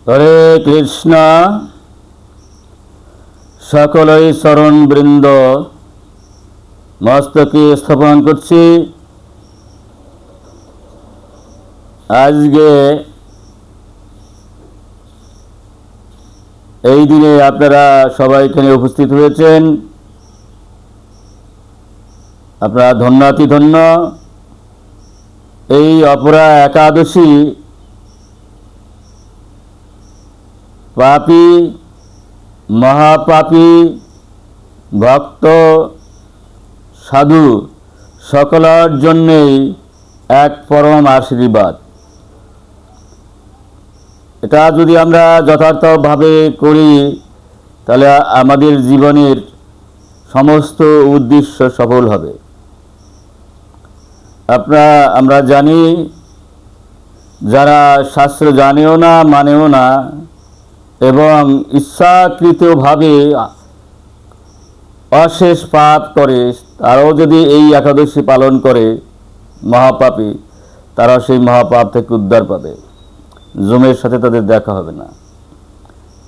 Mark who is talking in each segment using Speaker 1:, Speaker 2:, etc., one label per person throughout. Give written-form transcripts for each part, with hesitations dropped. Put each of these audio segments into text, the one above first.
Speaker 1: হরে কৃষ্ণ। সকলেই চরণ বৃন্দ মস্তকে স্থাপন করছি। আজকে এই দিনে আপনারা সবাই এখানে উপস্থিত হয়েছেন, আপনারা ধন্যাতি ধন্য। এই অপরা একাদশী পাপী, মহাপাপী, ভক্ত, সাধু সকলের জন্যেই এক পরম আশীর্বাদ। এটা যদি আমরা যথার্থভাবে করি তাহলে আমাদের জীবনের সমস্ত উদ্দেশ্য সফল হবে। আমরা জানি, যারা শাস্ত্র জানেও না, মানেও না এবং ইচ্ছাকৃতভাবে অশেষ পাপ করে, তারাও যদি এই একাদশী পালন করে, মহাপাপী, তারা সেই মহাপাপ থেকে উদ্ধার পাবে, যমের সাথে তাদের দেখা হবে না।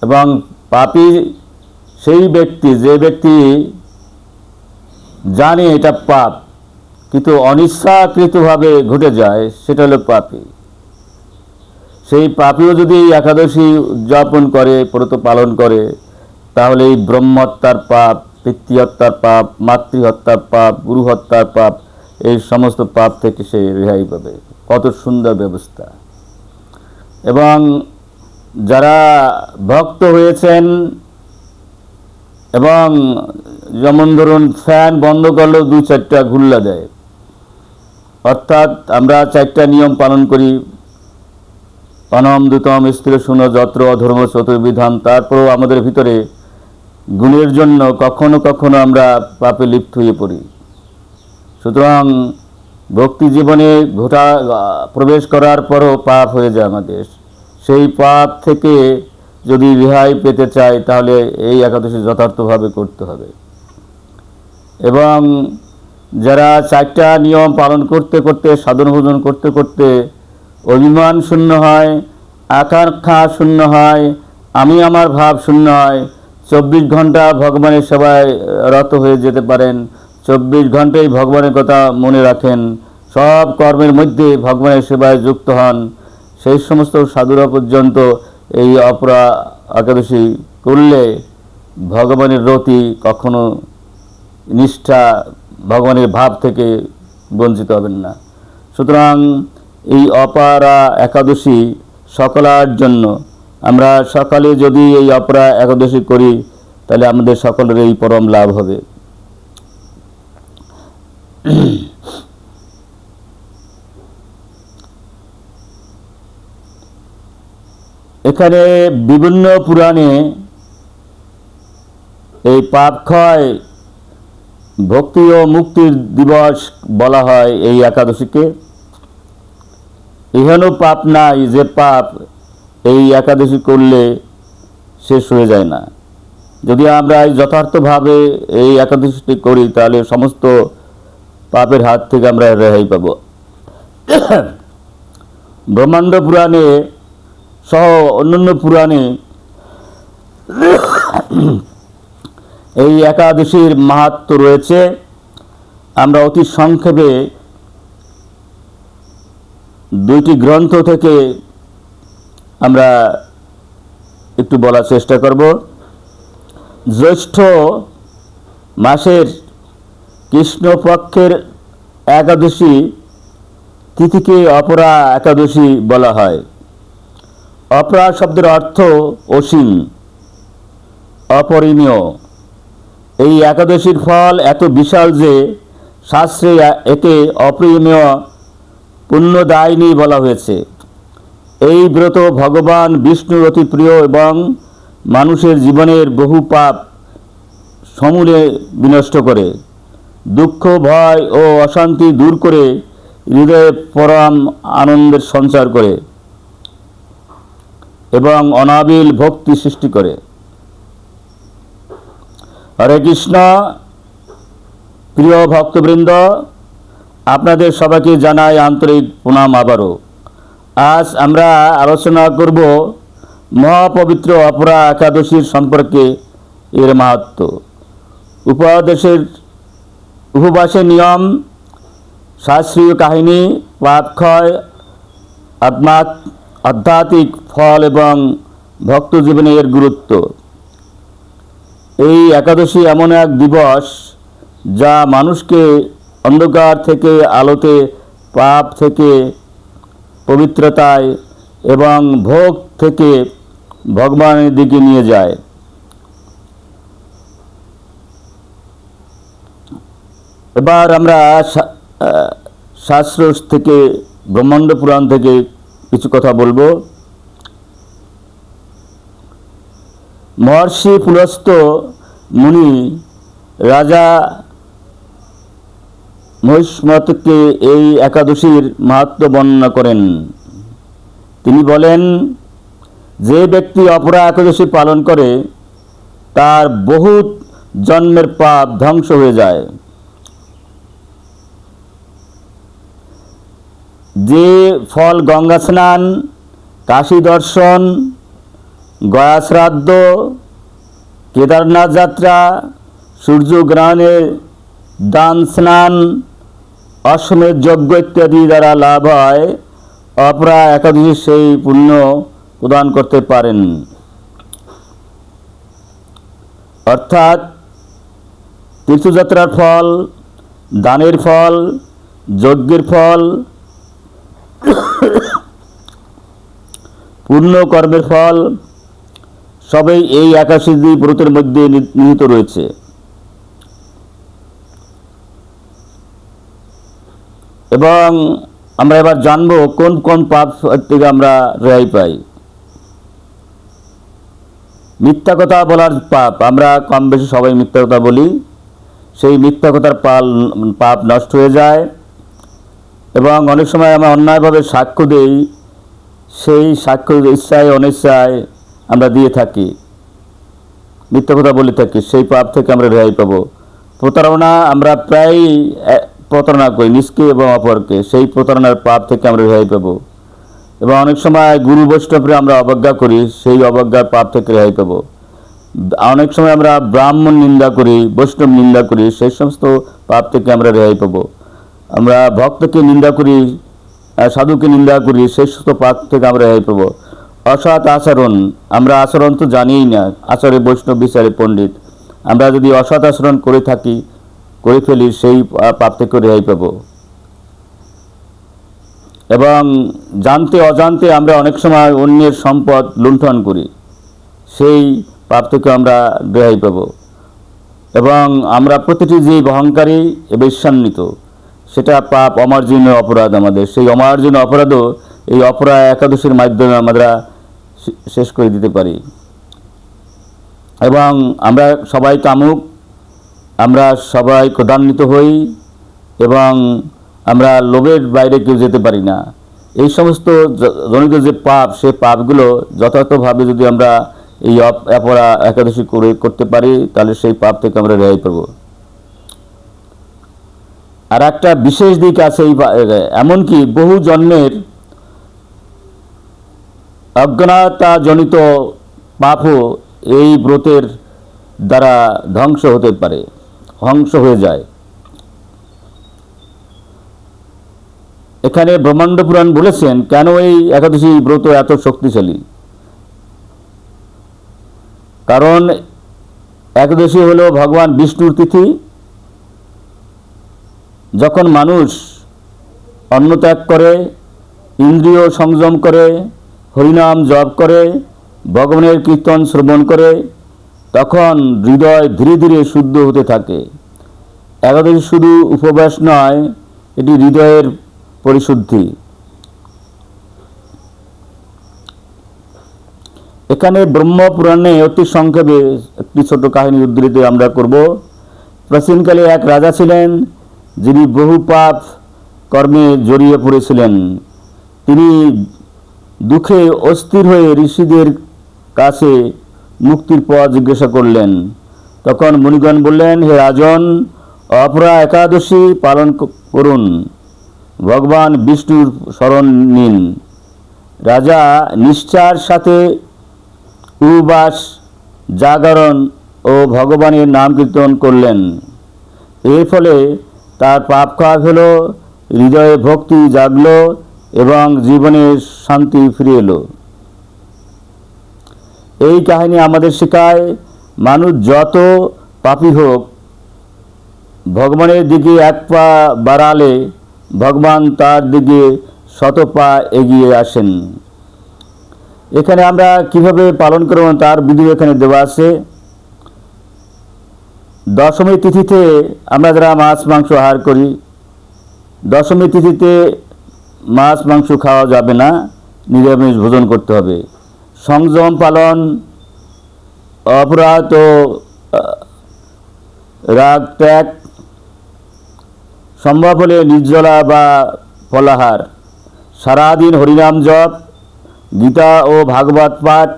Speaker 1: এবং পাপী সেই ব্যক্তি, যে ব্যক্তি জানে এটা পাপ কিন্তু অনিচ্ছাকৃতভাবে ঘটে যায়, সেটা হলো পাপী। সেই পাপীও যদি এই একাদশী উদযাপন করে, ব্রত পালন করে, তাহলে এই ব্রহ্মহত্যার পাপ, পিতৃহত্যার পাপ, মাতৃহত্যার পাপ, গুরু হত্যার পাপ, এই সমস্ত পাপ থেকে সে রেহাই পাবে। কত সুন্দর ব্যবস্থা। এবং যারা ভক্ত হয়েছেন এবং যেমন ধরুন ফ্যান বন্ধ করলেও 2-4টা ঘুল্লা দেয়, অর্থাৎ আমরা 4টা নিয়ম পালন করি। অনম দ্যুতম স্ত্রী শুনো যত্র অধর্ম চতুর্বিধান। তারপরেও আমাদের ভিতরে গুণের জন্য কখনো কখনো আমরা পাপে লিপ্ত হয়ে পড়ি। সুতরাং ভক্তি জীবনে প্রবেশ করার পরও পাপ হয়ে যায় আমাদের। সেই পাপ থেকে যদি রেহাই পেতে চাই তাহলে এই একাদশী যথার্থভাবে করতে হবে। এবং যারা 4টা নিয়ম পালন করতে করতে, সাধন ভোজন করতে করতে অভিমান শূন্য হয়, আকাঙ্ক্ষা শূন্য হয়, আমি আমার ভাব শূন্য হয়, 24 ঘন্টা ভগবানের সেবায় রত হয়ে যেতে পারেন, 24 ঘন্টাই ভগবানের কথা মনে রাখেন, সব কর্মের মধ্যে ভগবানের সেবায় যুক্ত হন, সেই সমস্ত সাধুরা পর্যন্ত এই অপরা একাদশী করলে ভগবানের রতি, কখনো নিষ্ঠা, ভগবানের ভাব থেকে বঞ্চিত হবেন না। সুতরাং এই অপরা একাদশী সকলের জন্য। আমরা সকালে যদি এই অপরা একাদশী করি তাহলে আমাদের সকলের এই পরম লাভ হবে। এখানে বিভিন্ন পুরাণে এই পাপ ক্ষয়, ভক্তি ও মুক্তির দিবস বলা হয় এই একাদশীকে। এখানেও পাপ নাই যে পাপ এই একাদশী করলে শেষ হয়ে যায় না। যদি আমরা যথার্থভাবে এই একাদশীটি করি তাহলে সমস্ত পাপের হাত থেকে আমরা রেহাই পাব। ব্রহ্মাণ্ড পুরাণে সহ অন্যান্য পুরাণে এই একাদশীর মাহাত্ম্য রয়েছে। আমরা অতি সংক্ষেপে 2টি গ্রন্থ থেকে আমরা একটু বলার চেষ্টা করব। জ্যৈষ্ঠ মাসের কৃষ্ণপক্ষের একাদশী তিথিকে অপরা একাদশী বলা হয়। অপরা শব্দের অর্থ অসীম, অপরিমেয়। এই একাদশীর ফল এত বিশাল যে শাস্ত্রে একে অপরিমেয় পুণ্যদায়িনী বলা হয়েছে। এই ব্রত ভগবান বিষ্ণুর অতি প্রিয় এবং মানুষের জীবনের বহু পাপ সমূলে বিনষ্ট করে, দুঃখ, ভয় ও অশান্তি দূর করে হৃদয়ে পরম আনন্দের সঞ্চার করে এবং অনাবিল ভক্তি সৃষ্টি করে। হরে কৃষ্ণ। প্রিয় ভক্তবৃন্দ, আপনাদের সবাইকে জানাই আন্তরিক প্রণাম। আবারও আজ আমরা আলোচনা করব মহাপবিত্র অপরা একাদশীর সম্পর্কে এর মাহাত্ম্য। উপবাসের নিয়ম, শাস্ত্রীয় কাহিনী, পাপক্ষয়, আধ্যাত্মিক ফল এবং ভক্ত জীবনে এর গুরুত্ব। এই একাদশী এমন এক দিবস যা মানুষকে অন্ধকার থেকে আলোতে, পাপ থেকে পবিত্রতায় এবং ভোগ থেকে ভগবানের দিকে নিয়ে যায়। এবার আমরা শাস্ত্র থেকে, ব্রহ্মাণ্ড পুরাণ থেকে কিছু কথা বলবো। মহর্ষি পুলস্ত্য মুনি রাজা মহিষ্মতকে এই একাদশীর মাহাত্ম্য বর্ণনা করেন। তিনি বলেন, যে ব্যক্তি অপরা একাদশী পালন করে তার বহুত জন্মের পাপ ধ্বংস হয়ে যায়। যে ফল গঙ্গা স্নান, কাশী দর্শন, গয়া শ্রাদ্ধ, কেদারনাথ যাত্রা, সূর্যগ্রহণের দান, স্নান, অশ্বমেধ যজ্ঞ ইত্যাদি দ্বারা লাভ হয়, অপরা একাদশী সেই পুণ্য প্রদান করতে পারেন। অর্থাৎ তীর্থযাত্রার ফল, দানের ফল, যজ্ঞের ফল, পূর্ণ কর্মের ফল সবই এই একাদশী ব্রতের মধ্যে নিহিত রয়েছে। এবং আমরা এবার জানব কোন কোন পাপ থেকে আমরা রেহাই পাই। মিথ্যা কথা বলার পাপ, আমরা কম বেশি সবাই মিথ্যা কথা বলি, সেই মিথ্যা কথার পাপ নষ্ট হয়ে যায়। এবং অনেক সময় আমরা অন্যায়ভাবে সাক্ষ্য দেই, সেই সাক্ষ্য ইচ্ছায় অনিচ্ছায় আমরা দিয়ে থাকি, মিথ্যা কথা বলে থাকি, সেই পাপ থেকে আমরা রেহাই পাবো। প্রতারণা, আমরা প্রায় প্রতারণা করি নিজকে এবং অপরকে, সেই প্রতারণার পাপ থেকে আমরা রেহাই পাবো। এবং অনেক সময় গুরু বৈষ্ণবরে আমরা অবজ্ঞা করি, সেই অবজ্ঞার পাপ থেকে রেহাই পাবো। অনেক সময় আমরা ব্রাহ্মণ নিন্দা করি, বৈষ্ণব নিন্দা করি, সেই সমস্ত পাপ থেকে আমরা রেহাই পাবো। আমরা ভক্তকে নিন্দা করি, সাধুকে নিন্দা করি, সেই সমস্ত পাপ থেকে আমরা রেহাই পাবো। অসৎ আচরণ, আমরা আচরণ তো জানিই না, আচারে বৈষ্ণব বিচারে পণ্ডিত, আমরা যদি অসৎ আচরণ করে ফেলি, সেই পাপ থেকে রেহাই পাব। এবং জানতে অজান্তে আমরা অনেক সময় অন্যের সম্পদ লুণ্ঠন করি, সেই পাপ থেকে আমরা রেহাই পাব। এবং আমরা প্রতিটি যে অহংকারী ঈর্ষান্বিত, সেটা পাপ, অমার্জনীয় অপরাধ আমাদের। সেই অমার্জনীয় অপরাধও এই অপরা একাদশীর মাধ্যমে আমরা শেষ করে দিতে পারি। এবং আমরা সবাই কামুক, আমরা সবাই ক্রোধান্বিত হই এবং আমরা লোভের বাইরে কেউ যেতে পারি না। এই সমস্ত জনিত যে পাপ, সেই পাপগুলো যথাযথভাবে যদি আমরা এই অপরা একাদশী করতে পারি, তাহলে সেই পাপ থেকে আমরা রেহাই পাবো। আর একটা বিশেষ দিক আছে, এমনকি বহু জন্মের অজ্ঞানতাজনিত পাপও এই ব্রতের দ্বারা ধ্বংস হতে পারে, ধ্বংস হয়ে যায়। এখানে ব্রহ্মাণ্ড পুরাণ বলেছেন কেন এই একাদশী ব্রত এত শক্তিশালী। কারণ একাদশী হলো ভগবান বিষ্ণুর তিথি। যখন মানুষ অন্ন ত্যাগ করে, ইন্দ্রিয় সংযম করে, হরিনাম জপ করে, ভগবানের কীর্তন শ্রবণ করে, তখন হৃদয় ধীরে ধীরে শুদ্ধ হতে থাকে। একাদশী শুধু উপবাস নয়, এটি হৃদয়ের পরিশুদ্ধি। এখানে ব্রহ্মপুরাণে অতি সংক্ষেপে একটি ছোট কাহিনী উদ্ধৃতি আমরা করব। প্রাচীনকালে এক রাজা ছিলেন, যিনি বহু পাপ কর্মে জড়িয়ে পড়েছিলেন। তিনি দুঃখে অস্থির হয়ে ঋষিদের কাছে মুক্তির পথ জিজ্ঞাসা করলেন। তখন মুনিগণ বললেন, হে রাজন, অপরা একাদশী পালন করুন, ভগবান বিষ্ণুর শরণ নিন। রাজা নিষ্ঠার সাথে উপবাস, জাগরণ ও ভগবানের নাম কীর্তন করলেন। এর ফলে তার পাপ ক্ষয় হল, হৃদয়ে ভক্তি জাগল এবং জীবনে শান্তি ফিরে এলো। এই কাহিনী আমাদের শেখায়, মানুষ যত পাপী হোক, ভগবানের দিকে এক পা বাড়ালে ভগবান তার দিকে শত পা এগিয়ে আসেন। এখানে আমরা কিভাবে পালন করব তার বিধি এখানে দেওয়া আছে। দশমী তিথিতে আমরা যারা মাছ মাংস আহার করি, দশমী তিথিতে মাছ মাংস খাওয়া যাবে না, নিরামিষ ভোজন করতে হবে। সংযম পালন, অপরাধ ও রাগ ত্যাগ, সম্ভব হলে নির্জলা বা ফলাহার, সারাদিন হরিনাম জপ, গীতা ও ভাগবত পাঠ,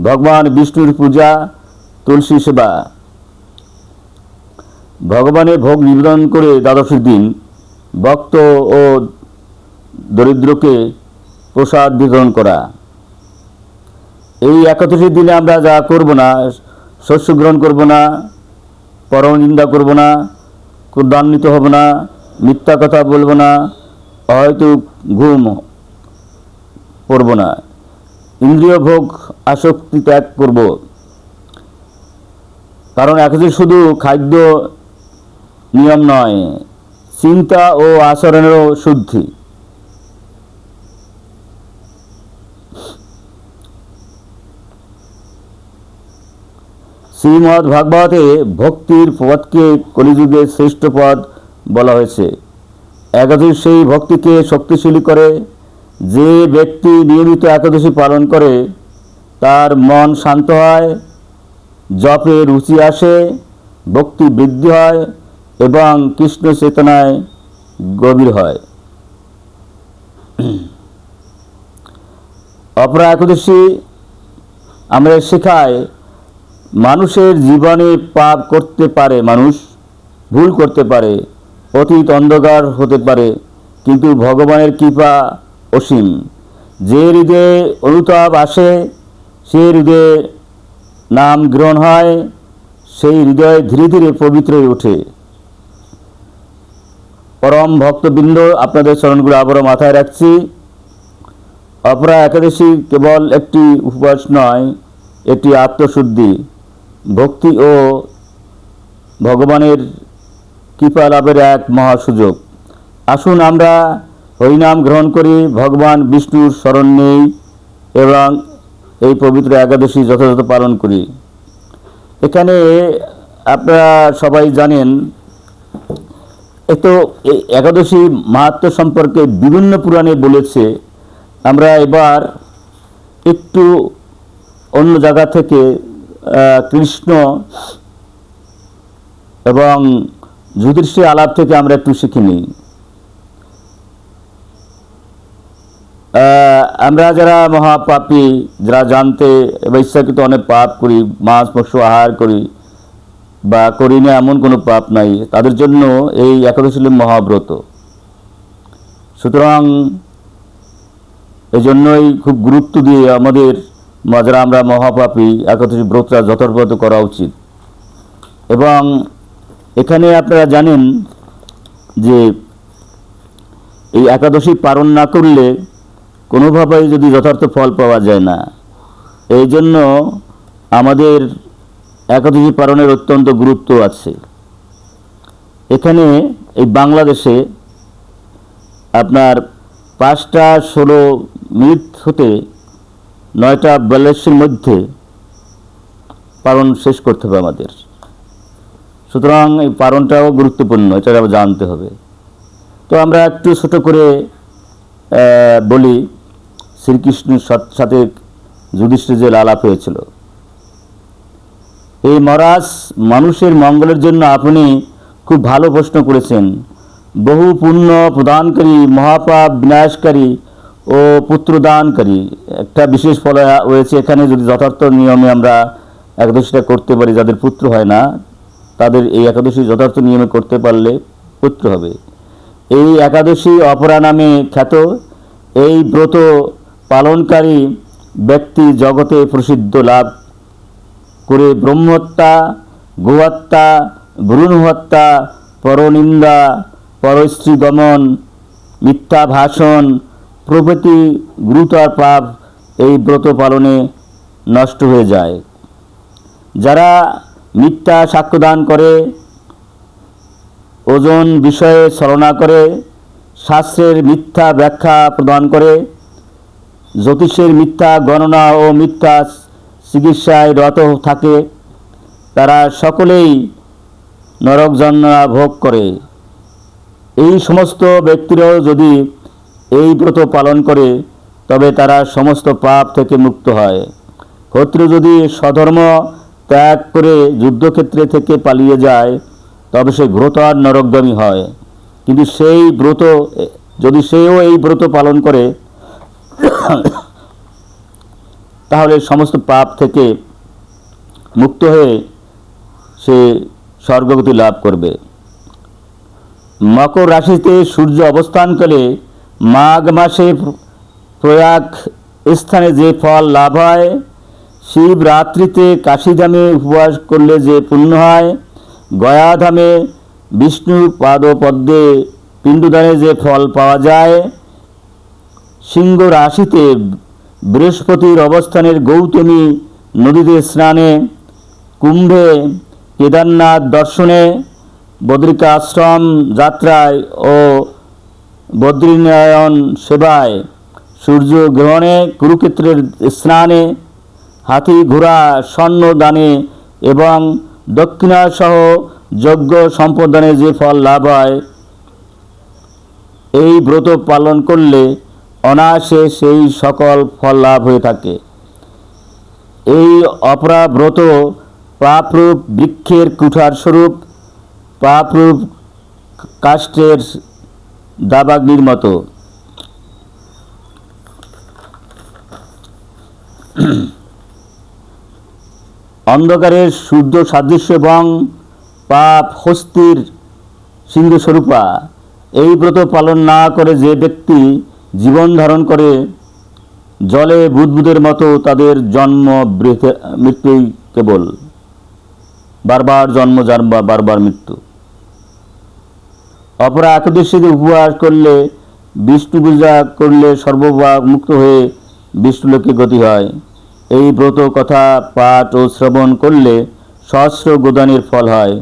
Speaker 1: ভগবান বিষ্ণুর পূজা, তুলসী সেবা। ভগবানের ভোগ নিবেদন করে দ্বাদশীর দিন ভক্ত ও দরিদ্রকে প্রসাদ বিতরণ করা। এই একাদশীর দিনে আমরা যা করব না, শস্য গ্রহণ করব না, পরনিন্দা করব না, ক্রোধান্বিত হব না, মিথ্যা কথা বলবো না, হয়তো ঘুম পড়ব না, ইন্দ্রিয় ভোগ আসক্তি ত্যাগ করব। কারণ একাদশী শুধু খাদ্য নিয়ম নয়, চিন্তা ও আচরণেরও শুদ্ধি। শ্রীমদ্ ভাগবতে ভক্তির পথকে কলিযুগের শ্রেষ্ঠ পথ বলা হয়েছে। একাদশী সেই ভক্তিকে শক্তিশালী করে। যে ব্যক্তি নিয়মিত একাদশী পালন করে তার মন শান্ত হয়, জপে রুচি আসে, ভক্তি বৃদ্ধি হয় এবং কৃষ্ণ চেতনায় গভীর হয়। অপরা একাদশী আমরা শেখায়, মানুষের জীবনে পাপ করতে পারে, মানুষ ভুল করতে পারে, অতীত অন্ধকার হতে পারে, কিন্তু ভগবানের কৃপা অসীম। যে হৃদয়ে অনুতাপ আসে, সে হৃদয়ে নাম গ্রহণ হয়, সেই হৃদয় ধীরে ধীরে পবিত্র হয়ে ওঠে। পরম ভক্তবৃন্দ, আপনাদের চরণগুলো আবারও মাথায় রাখছি। অপরা একাদশী কেবল একটি উপবাস নয়, এটি আত্মশুদ্ধি, ভক্তি ও ভগবানের কৃপা লাভের এক মহাসুযোগ। আসুন আমরা হরিনাম গ্রহণ করি, ভগবান বিষ্ণুর শরণ নেই এবং এই পবিত্র একাদশী যথাযথ পালন করি। এখানে আপনারা সবাই জানেন, এই একাদশী মাহাত্ম্য সম্পর্কে বিভিন্ন পুরাণে বলেছে। আমরা এবার একটু অন্য জায়গা থেকে কৃষ্ণ এবং যুধিষ্ঠির আলাপ থেকে আমরা একটু শিখে নিই। আমরা যারা মহাপাপী, যারা জানতে বা ইচ্ছাকৃত অনেক পাপ করি, মাছ মাংস আহার করি বা করি না এমন কোনো পাপ নাই, তাদের জন্য এই একাদশী হল মহাব্রত। সুতরাং এই জন্যই খুব গুরুত্ব দিয়ে আমাদের যারা আমরা মহাপাপী একাদশী ব্রতটা যথাযথ করা উচিত। এবং এখানে আপনারা জানেন যে এই একাদশী পালন না করলে কোনোভাবেই যদি যথার্থ ফল পাওয়া যায় না। এই জন্য আমাদের একাদশী পালনের অত্যন্ত গুরুত্ব আছে। এখানে এই বাংলাদেশে আপনার 5টা 16 মিনিট হতে 9টা 42-এর মধ্যে পালন শেষ করতে হবে আমাদের। সুতরাং এই পালনটাও গুরুত্বপূর্ণ, এটা জানতে হবে। তো আমরা একটু ছোট করে বলি, শ্রীকৃষ্ণের সাথে যুধিষ্ঠির যে আলাপ হয়েছিল। এই মহারাজ, মানুষের মঙ্গলের জন্য আপনি খুব ভালো প্রশ্ন করেছেন। বহু পুণ্য প্রদানকারী, মহাপাপ বিনাশকারী ও পুত্রদানকারী একটা বিশেষ ফল হয়েছে এখানে। যদি যথার্থ নিয়মে আমরা একাদশীটা করতে পারি, যাদের পুত্র হয় না তাদের এই একাদশী যথার্থ নিয়মে করতে পারলে পুত্র হবে। এই একাদশী অপরা নামে খ্যাত। এই ব্রত পালনকারী ব্যক্তি জগতে প্রসিদ্ধ লাভ করে ব্রহ্মহত্যা, গোহত্যা, ভ্রূণহত্যা, পরনিন্দা, পরস্ত্রী গমন, মিথ্যা ভাষণ প্রভৃতি গুরুতর পাপ এই ব্রত পালনে নষ্ট হয়ে যায়। যারা মিথ্যা সাক্ষ্যদান করে, ওজন বিষয়ে ছলনা করে, শাস্ত্রের মিথ্যা ব্যাখ্যা প্রদান করে, জ্যোতিষের মিথ্যা গণনা ও মিথ্যা চিকিৎসায় রত থাকে, তারা সকলেই নরক যন্ত্রণা ভোগ করে। এই সমস্ত ব্যক্তিরাও যদি এই ব্রত পালন করে তবে তারা সমস্ত পাপ থেকে মুক্ত হয়। শত্রু যদি স্বধর্ম ত্যাগ করে যুদ্ধক্ষেত্রে থেকে পালিয়ে যায় তবে সে ঘোরতর নরকগামী হয়। কিন্তু সেও এই ব্রত পালন করে তাহলে সমস্ত পাপ থেকে মুক্ত হয়ে সে স্বর্গগতি লাভ করবে। মকর রাশিতে সূর্য অবস্থানকালে মাঘ মাসে প্রয়াগ স্থানে যে ফল লাভ হয়, শিবরাত্রিতে কাশীধামে উপবাস করলে যে পুণ্য হয়, গয়াধামে বিষ্ণুর পাদপদ্মে পিণ্ডদানে যে ফল পাওয়া যায়, সিংহ রাশিতে বৃহস্পতির অবস্থানের গৌতমী নদীতে স্নানে, কুম্ভে কেদারনাথ দর্শনে, বদ্রিকাশ্রম যাত্রায় ও বদ্রীনারায়ণ সেবায়, সূর্যগ্রহণে, কুরুক্ষেত্রের স্নানে, হাতি ঘোড়া স্বর্ণ দানে এবং দক্ষিণাসহ যজ্ঞ সম্পদানে যে ফল লাভ হয়, এই ব্রত পালন করলে অনায়াসে সেই সকল ফল লাভ হয়ে থাকে। এই অপরা ব্রত পাপরূপ বৃক্ষের কুঠার স্বরূপ, পাপরূপ কাষ্ঠের দাবাগ্নির মতো। অন্ধকারের শুদ্ধ সাদৃশ্য এবং পাপ হস্তির সিংহস্বরূপা। এই ব্রত পালন না করে যে ব্যক্তি জীবন ধারণ করে জলে বুদবুদের মতো, তাদের জন্ম মৃত্যুই কেবল, বারবার জন্ম বারবার মৃত্যু। অপরা একাদশীতে উপবাস করলে, বিষ্ণু পূজা করলে সর্বভাগ মুক্ত হয়ে বিষ্ণুলোকে গতি হয়। এই ব্রত কথা পাঠ ও শ্রবণ করলে সহস্র গোদানের ফল হয়।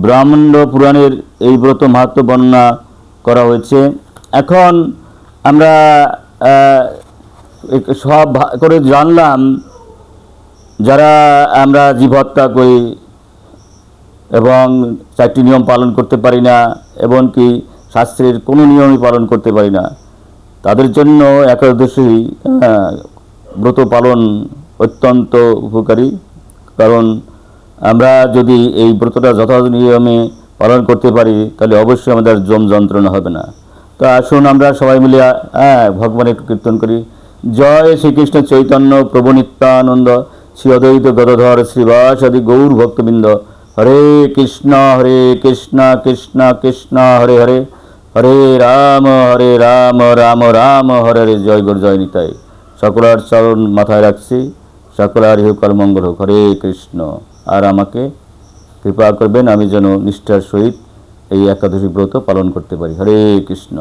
Speaker 1: ব্রহ্মাণ্ড পুরাণের এই ব্রত মাহাত্ম্য বর্ণনা করা হয়েছে। এখন আমরা সব করে জানলাম যারা আমরা জীব হত্যা করি এবং 4টি নিয়ম পালন করতে পারি না, এমনকি শাস্ত্রের কোনো নিয়মই পালন করতে পারি না, তাদের জন্য একাদশী ব্রত পালন অত্যন্ত উপকারী। কারণ আমরা যদি এই ব্রতটা যথাযথ নিয়মে পালন করতে পারি তাহলে অবশ্যই আমাদের যন্ত্রণা হবে না। তো আসুন আমরা সবাই মিলে ভগবানের একটু কীর্তন করি। জয় শ্রীকৃষ্ণ চৈতন্য প্রভু নিত্যানন্দ, শ্রী অদ্বৈত গদাধর শ্রীবাসাদি গৌর ভক্তবৃন্দ। হরে কৃষ্ণ কৃষ্ণ কৃষ্ণ হরে হরে, হরে রাম রাম রাম হরে হরে। জয় গুরু, জয় নিতাই। সকলার চরণ মাথায় রাখছি, সকলার ইহকাল মঙ্গল হোক। হরে কৃষ্ণ। আর আমাকে কৃপা করবেন আমি যেন নিষ্ঠার সহিত এই একাদশী ব্রত পালন করতে পারি। হরে কৃষ্ণ।